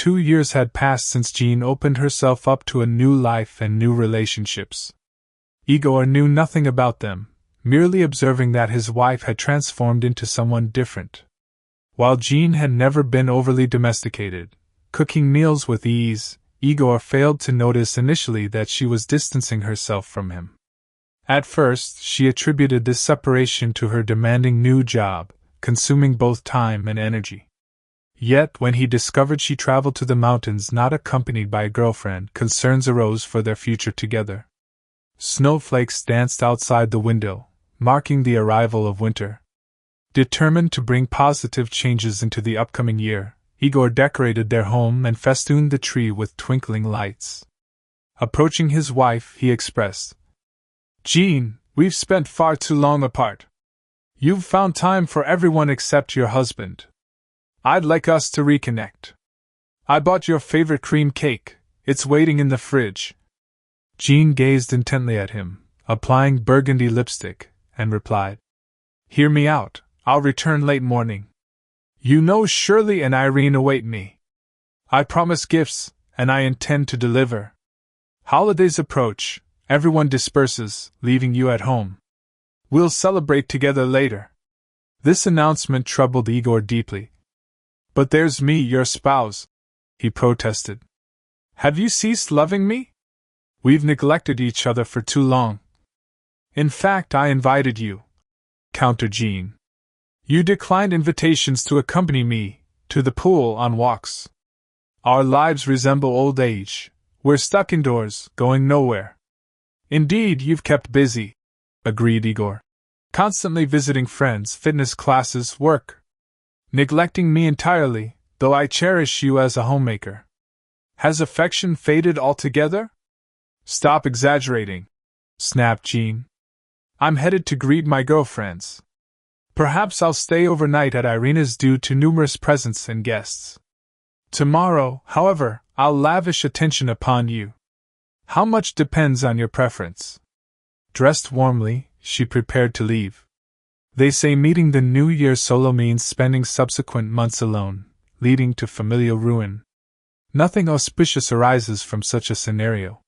2 years had passed since Jeanne opened herself up to a new life and new relationships. Igor knew nothing about them, merely observing that his wife had transformed into someone different. While Jeanne had never been overly domesticated, cooking meals with ease, Igor failed to notice initially that she was distancing herself from him. At first, she attributed this separation to her demanding new job, consuming both time and energy. Yet, when he discovered she traveled to the mountains not accompanied by a girlfriend, concerns arose for their future together. Snowflakes danced outside the window, marking the arrival of winter. Determined to bring positive changes into the upcoming year, Igor decorated their home and festooned the tree with twinkling lights. Approaching his wife, he expressed, "Jeanne, we've spent far too long apart. You've found time for everyone except your husband. I'd like us to reconnect. I bought your favorite cream cake, it's waiting in the fridge." Jeanne gazed intently at him, applying burgundy lipstick, and replied, "Hear me out, I'll return late morning. You know Shirley and Irene await me. I promise gifts, and I intend to deliver. Holidays approach, everyone disperses, leaving you at home. We'll celebrate together later." This announcement troubled Igor deeply. "But there's me, your spouse," he protested. "Have you ceased loving me? We've neglected each other for too long." "In fact, I invited you," countered Jeanne. "You declined invitations to accompany me to the pool on walks. Our lives resemble old age. We're stuck indoors, going nowhere." "Indeed, you've kept busy," agreed Igor. "Constantly visiting friends, fitness classes, work. Neglecting me entirely, though I cherish you as a homemaker. Has affection faded altogether?" "Stop exaggerating," snapped Jeanne. "I'm headed to greet my girlfriends. Perhaps I'll stay overnight at Irina's due to numerous presents and guests. Tomorrow, however, I'll lavish attention upon you. How much depends on your preference." Dressed warmly, she prepared to leave. They say meeting the New Year solo means spending subsequent months alone, leading to familial ruin. Nothing auspicious arises from such a scenario.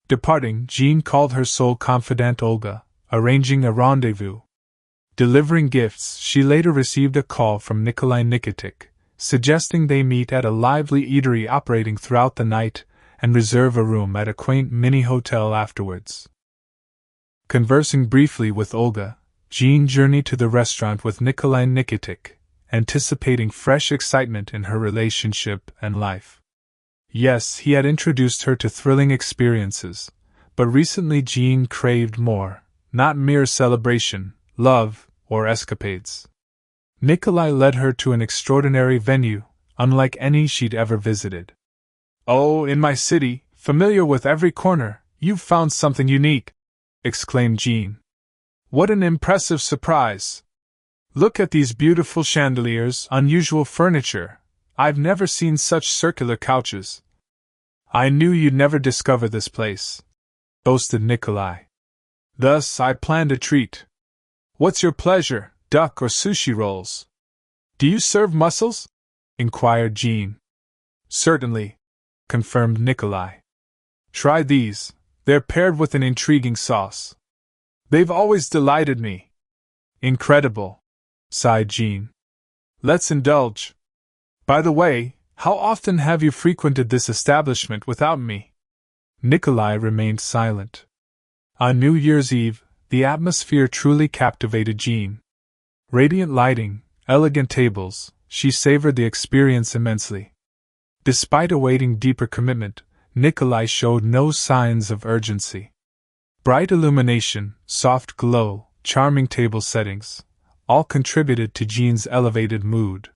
Departing, Jeanne called her sole confidante Olga, arranging a rendezvous. Delivering gifts, she later received a call from Nikolai Nikitic, suggesting they meet at a lively eatery operating throughout the night and reserve a room at a quaint mini-hotel afterwards. Conversing briefly with Olga, Jeanne journeyed to the restaurant with Nikolai Nikitic, anticipating fresh excitement in her relationship and life. Yes, he had introduced her to thrilling experiences, but recently Jeanne craved more, not mere celebration, love, or escapades. Nikolai led her to an extraordinary venue, unlike any she'd ever visited. "Oh, in my city, familiar with every corner, you've found something unique," exclaimed Jeanne. "What an impressive surprise! Look at these beautiful chandeliers, unusual furniture. I've never seen such circular couches." "I knew you'd never discover this place," boasted Nikolai. "Thus, I planned a treat. What's your pleasure, duck or sushi rolls?" "Do you serve mussels?" inquired Jeanne. "Certainly," confirmed Nikolai. "Try these, they're paired with an intriguing sauce. They've always delighted me." "Incredible," sighed Jeanne. "Let's indulge. By the way, how often have you frequented this establishment without me?" Nikolai remained silent. On New Year's Eve, the atmosphere truly captivated Jeanne. Radiant lighting, elegant tables, she savored the experience immensely. Despite awaiting deeper commitment, Nikolai showed no signs of urgency. Bright illumination, soft glow, charming table settings, all contributed to Jeanne's elevated mood.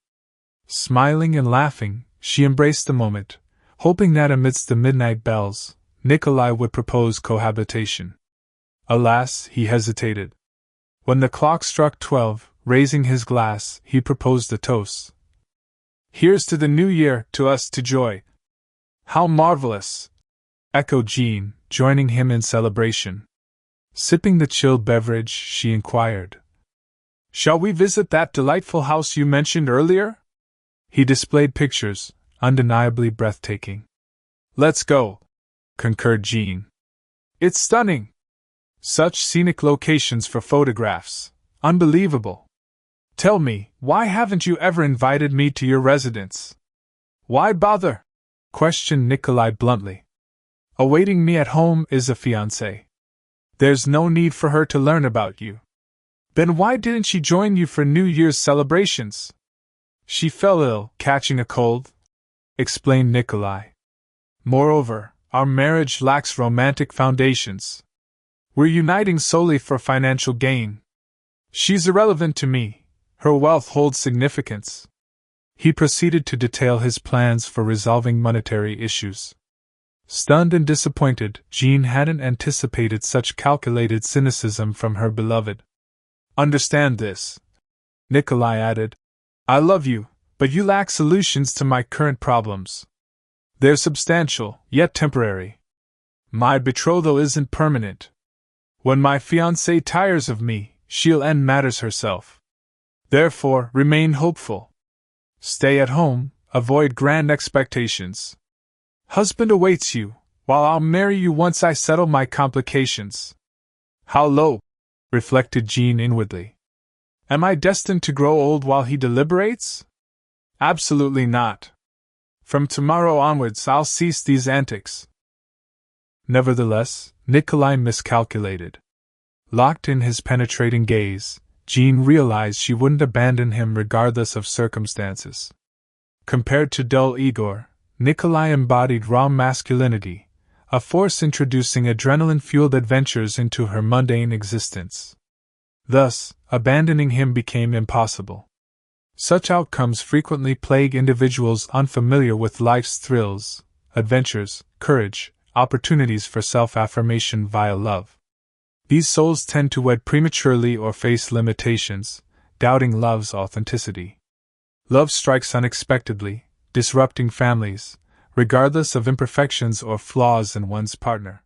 Smiling and laughing, she embraced the moment, hoping that amidst the midnight bells, Nikolai would propose cohabitation. Alas, he hesitated. When the clock struck 12, raising his glass, he proposed a toast. "Here's to the new year, to us, to joy." "How marvelous!" echoed Jeanne, joining him in celebration. Sipping the chilled beverage, she inquired, "Shall we visit that delightful house you mentioned earlier?" He displayed pictures, undeniably breathtaking. "Let's go," concurred Jeanne. "It's stunning. Such scenic locations for photographs. Unbelievable. Tell me, why haven't you ever invited me to your residence?" "Why bother?" questioned Nikolai bluntly. "Awaiting me at home is a fiancée. There's no need for her to learn about you." "Then why didn't she join you for New Year's celebrations?" "She fell ill, catching a cold," explained Nikolai. "Moreover, our marriage lacks romantic foundations. We're uniting solely for financial gain. She's irrelevant to me. Her wealth holds significance." He proceeded to detail his plans for resolving monetary issues. Stunned and disappointed, Jeanne hadn't anticipated such calculated cynicism from her beloved. "Understand this," Nikolai added. "I love you, but you lack solutions to my current problems. They're substantial, yet temporary. My betrothal isn't permanent. When my fiancée tires of me, she'll end matters herself. Therefore, remain hopeful. Stay at home, avoid grand expectations. Husband awaits you, while I'll marry you once I settle my complications." "How low," reflected Jeanne inwardly. "Am I destined to grow old while he deliberates?" "Absolutely not. From tomorrow onwards I'll cease these antics." Nevertheless, Nikolai miscalculated. Locked in his penetrating gaze, Jeanne realized she wouldn't abandon him regardless of circumstances. Compared to dull Igor, Nikolai embodied raw masculinity, a force introducing adrenaline-fueled adventures into her mundane existence. Thus, abandoning him became impossible. Such outcomes frequently plague individuals unfamiliar with life's thrills, adventures, courage, opportunities for self-affirmation via love. These souls tend to wed prematurely or face limitations, doubting love's authenticity. Love strikes unexpectedly, disrupting families, regardless of imperfections or flaws in one's partner.